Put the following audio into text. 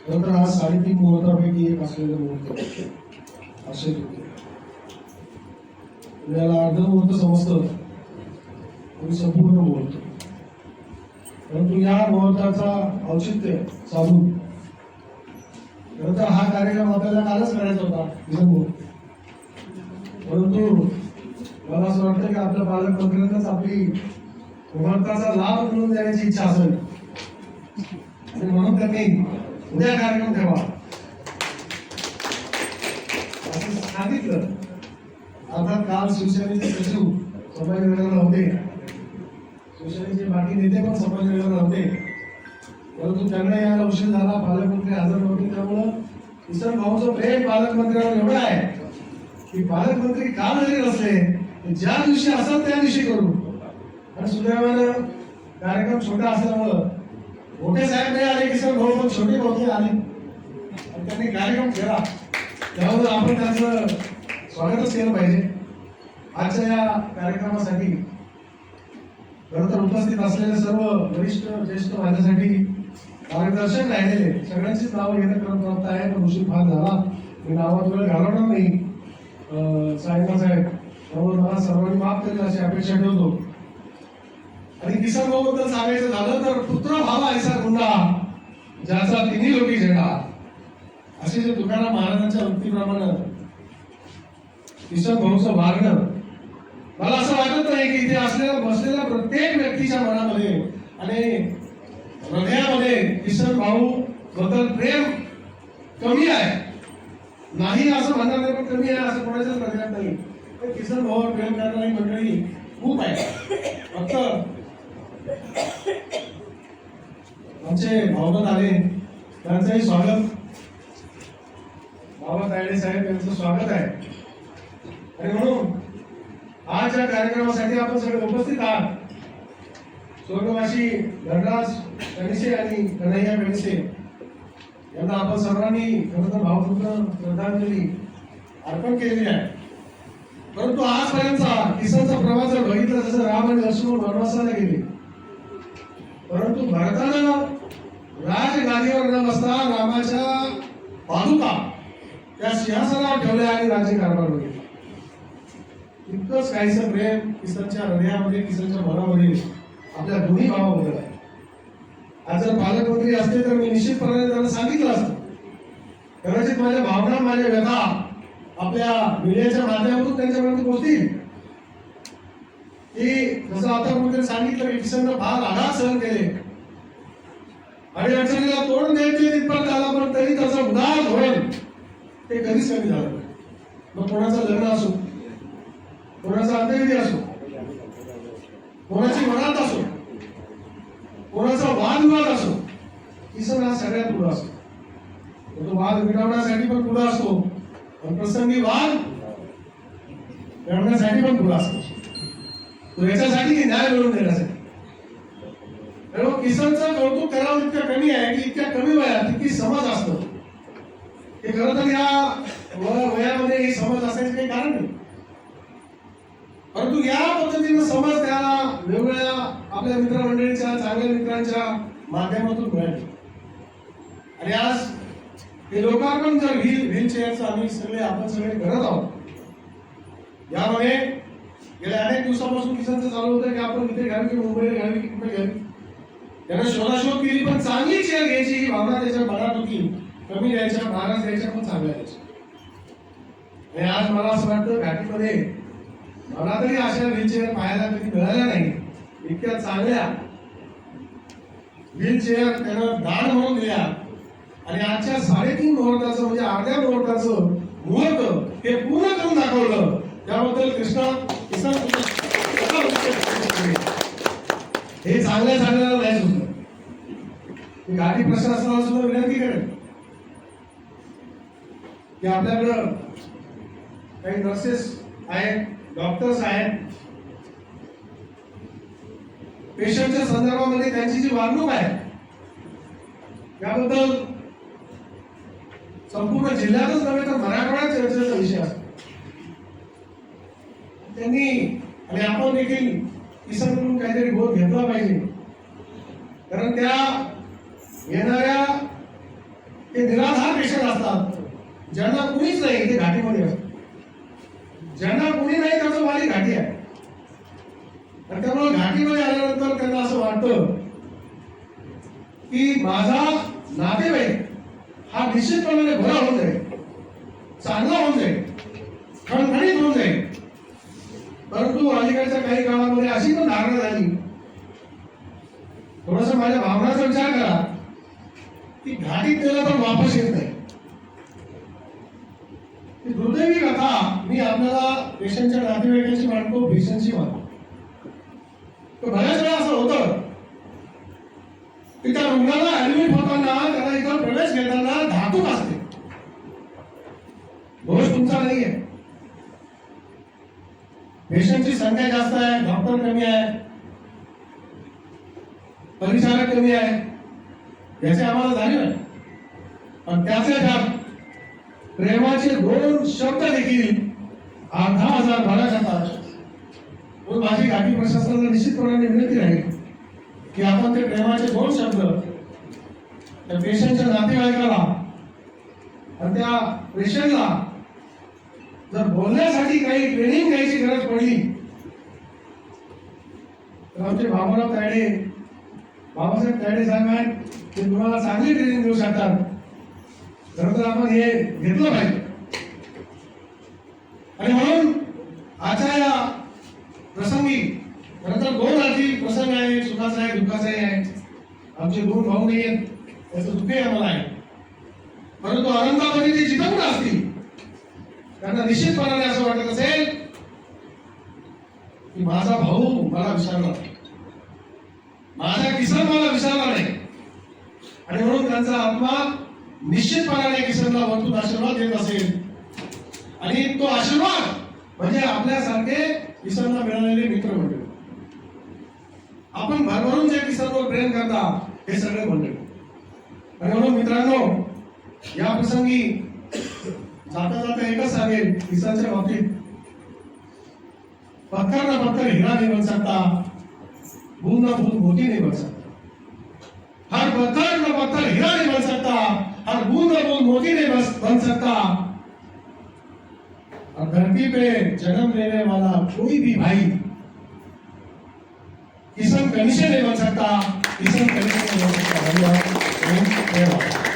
नंतर हा 3.5 मुहूर्तापैकी एक असलेलं मुहूर्त असे याला अर्ध मुहूर्त समजतं आणि संपूर्ण मुहूर्त. परंतु या मुहूर्ताचा औचित्य साधून नंतर हा कार्यक्रम आपल्याला कालच करायचा होता परंतु मला असं वाटतं की आपल्या पालकमंत्र्यांनाच आपली मुहूर्ताचा लाभ मिळवून देण्याची इच्छा असेल आणि म्हणून त्यांनी उद्या कार्यक्रम ठेवा असं सांगितलं. अर्थात काल शिवसेनेचे सचिव संभाजीनगरला होते, शिवसेनेचे बाकी नेते पण संभाजीनगरला होते, परंतु त्यांना यायला उशीर झाला, पालकमंत्री हजर नव्हते. त्यामुळं किसन भाऊचं प्रेम पालकमंत्र्यांवर एवढं आहे की पालकमंत्री काल जरी नसले ज्या दिवशी असेल त्या दिवशी करू. आणि सुदैवानं कार्यक्रम छोटा असल्यामुळं मोठे साहेब नाही आले, किसन भाऊ पण छोटे भाऊ आले आणि त्यांनी कार्यक्रम केला. त्यामुळे आपण त्यांचं स्वागतच केलं पाहिजे. आजच्या या कार्यक्रमासाठी खरं तर उपस्थित असलेले सर्व वरिष्ठ ज्येष्ठ माझ्यासाठी मार्गदर्शक राहिलेले सगळ्यांचीच नावं घेणं क्रमप्राप्त आहे, पण उशीर फार झाला, मी नावात वेळ घालवणार नाही. साहेब त्यामुळे मला सर्वांनी माफ करेल अशी अपेक्षा ठेवतो. आणि किसन भाऊ बद्दल सांगायचं झालं तर पुत्र भावा ऐसा गुंडा ज्याचा तिन्ही लोकी झेंडा, असे जे तुकाराम महाराजांच्या वृत्तीप्रमाणे किसन भाऊचं वागणं मला असं वाटत नाही की इथे असलेल्या बसलेल्या प्रत्येक व्यक्तीच्या मनामध्ये आणि हृदयामध्ये किसन भाऊ बद्दल प्रेम कमी आहे नाही असं म्हणणार नाही, पण कमी आहे असं कोणाच्याच हृदयात नाही. किसन भाऊवर प्रेम करणारी मंडळी खूप आहे. फक्त आमचे भावबंद आले त्यांचंही स्वागत, बाबा तायडे साहेब यांचं स्वागत आहे. आणि म्हणून आज या कार्यक्रमासाठी आपण सगळे उपस्थित आहात. स्वर्गवासी धनराज कणसे आणि कन्हैया कणसे यांना आपण सर्वांनी खरं तर भावपूर्ण श्रद्धांजली अर्पण केलेली आहे. परंतु आजपर्यंतचा किसनचा प्रवास जर बघितला, जसं राम आणि लक्ष्मण वनवासाला गेले, परंतु भरतानं राजगादीवर न बसता रामाच्या पादुका त्या सिंहासनावर ठेवल्या आणि राज्यकारभार बघितला. इतकंच काहीसं प्रेम किसनच्या हृदयामध्ये, किसनच्या मनामध्ये, आपल्या दोन्ही भावामध्ये आहे. आज जर पालकमंत्री असते तर मी निश्चितपणे त्यांना सांगितलं असतं. कदाचित माझ्या भावना, माझ्या व्यथा आपल्या मीडियाच्या माध्यमातून त्यांच्यापर्यंत पोहोचतील की जसं आता कुठे सांगितलं की किसननं फार आघात सहन केले आणि अडचणीला तोंड द्यायचे तिथपर्यंत आला, पण तरी त्याचं उदार धोरण ते कधीच कमी झालं नाही. मग कोणाचं लग्न असो, कोणाचा अंत्यविधी असो, कोणाची मनात असो, कोणाचा वादविवाद असो, किसन हा सगळ्यात पुढे असतो. तो वाद मिटवण्यासाठी पण पुढे असतो, प्रसंगी वाद मिळवण्यासाठी पण पुढे असतो. तो याच्यासाठी न्याय मिळवून देण्यासाठी. त्यामुळे किसनचं कौतुक करावं इतकं कमी आहे की इतक्या कमी वयात इतकी समज असतं. हे खरं तर या वयामध्ये ही समज असायची काही कारण नाही, परंतु या पद्धतीनं समज त्याला वेगवेगळ्या आपल्या मित्रमंडळीच्या, चांगल्या मित्रांच्या माध्यमातून मिळाली. आणि आज हे लोकार्पण जर व्हील चेअरचं आम्ही आपण सगळे करत आहोत. यामध्ये गेल्या अनेक दिवसापासून किसनचं चालू होतं की आपण इथे घ्यावी की मुंबईला घ्यावी की कुठे घ्यावी. त्यानं शोधाशोध केली, पण चांगली चेअर घ्यायची ही भावना त्याच्या मनात होती. कमी द्यायच्या, महाराज द्यायच्या, पण चांगल्या द्यायच्या. आणि आज मला असं वाटतं घाटीमध्ये मला तरी अशा व्हीलचेअर पाहायला कधी मिळाल्या नाही. इतक्या चांगल्या व्हीलचेअर त्यानं दान म्हणून दिल्या. आणि आजच्या 3.5 मुहूर्ताचं म्हणजे अर्ध्या मुहूर्ताचं मुहूर्त हे पूर्ण करून दाखवलं. त्याबद्दल किसन हे चांगल्या चांगल्याला नाही सुचलं. घाटी प्रशासनाला सुद्धा विनंती करेल की आपल्याकडं काही नर्सेस आहेत, डॉक्टर्स आहेत, पेशंटच्या संदर्भामध्ये त्यांची जी वागणूक आहे त्याबद्दल संपूर्ण जिल्ह्यातच नव्हे तर मराठवाड्यात चर्चेचा विषय असतो. त्यांनी आणि आपण देखील किसनकडून काहीतरी बोध घेतला पाहिजे, कारण त्या येणाऱ्या ते निराधार पेशंट असतात, ज्यांना कुणीच नाही, ते घाटीमध्ये असतात. ज्यांना कुणी नाही त्याचं वाली घाटी आहे. आणि त्यामुळे घाटीमध्ये आल्यानंतर त्यांना असं वाटतं की माझा नातेवाईक हा निश्चितपणाने बरा होऊन जाईल, चांगला होऊन जाईल, खणखणीत होऊन जाईल. परंतु अलीकडच्या काही काळामध्ये अशी पण धारणा झाली, थोडस माझ्या भावनाचा विचार करा, की घाटीत गेला तर वापस येत नाही. ही दुर्दैवी कथा मी आपल्याला पेशंटच्या नातेवाईकांची मांडतो, पेशंटची मांडतो. बऱ्याच वेळा असं होतं की त्या रुग्णाला ऍडमिट होताना, त्याला इथं प्रवेश घेताना धातूक असते. दोष तुमचा नाहीये, पेशंटची संख्या जास्त आहे, डॉक्टर कमी आहे, परिचारक कमी आहे, याची आम्हाला जाणीव आहे. पण त्याचे त्यात प्रेमाचे 2 शब्द देखील 10,000 भरा जातात. माझी घाटी प्रशासनाला निश्चितपणाने विनंती राहील की आपण ते प्रेमाचे 2 शब्द त्या पेशंटच्या नातेवाईकाला आणि त्या पेशंटला जर बोलण्यासाठी काही ट्रेनिंग घ्यायची गरज पडली तर आमचे बाबासाहेब तायडे साहेब आहेत, ते तुम्हाला चांगली ट्रेनिंग देऊ शकतात. खरं तर आपण हे घेतलं पाहिजे. आणि म्हणून आजच्या या प्रसंगी खरं तर 2 आर्थिक प्रसंग आहे, सुखाचा आहे, दुःखाचाही आहे. आमचे 2 भाऊ नाही आहेत, त्याचं दुःखही आम्हाला आहे. परंतु आनंदामध्ये ते जिथं कुठं असतील त्यांना निश्चितपणाने असं वाटत असेल की माझा भाऊ मला विसरला नाही, माझा किसन मला विसरला नाही. आणि म्हणून त्यांचा आत्मा निश्चितपणाने किसनला वरतून आशीर्वाद देत असेल. आणि तो आशीर्वाद म्हणजे आपल्यासारखे किसनला मिळालेले मित्र मंडळी. आपण भरभरून जे किसनवर प्रेम करता हे सगळे मंडळी. आणि म्हणून मित्रांनो, या प्रसंगी जाता जाता एकच सांगेल, किसनच्या बाबतीत पत्थर ना पत्थर हिरा नहीं बन सकता, बूंद ना बूंद मोती नहीं बन सकता. हर पत्थर ना पत्थर हिरा नहीं बन सकता, हर बूंद ना बूंद मोती नहीं बन सकता. और धरती पे जन्म लेने वाला कोई भी भाई किसन कनिष्ठ नहीं बन सकता, किसन कनिष्ठ नहीं बन सकता. धन्यवाद.